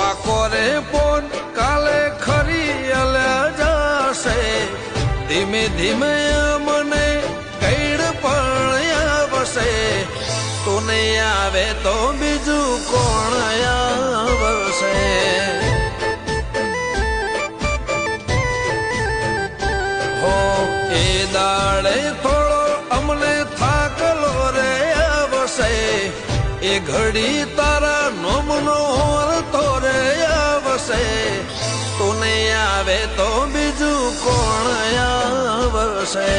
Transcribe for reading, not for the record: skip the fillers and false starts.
પાકો રે પોન કાલે ખરી જશે ધીમે ધીમે મને કઈડ પણ આવશે તું નહીં આવે તો બીજું કોણ આવશે હો એ દાડે થોડો અમને થાકલો રે આવશે એ ઘડી તારા નોમનો તો રે આવશે તું નહીં આવે તો બીજું કોણ આવશે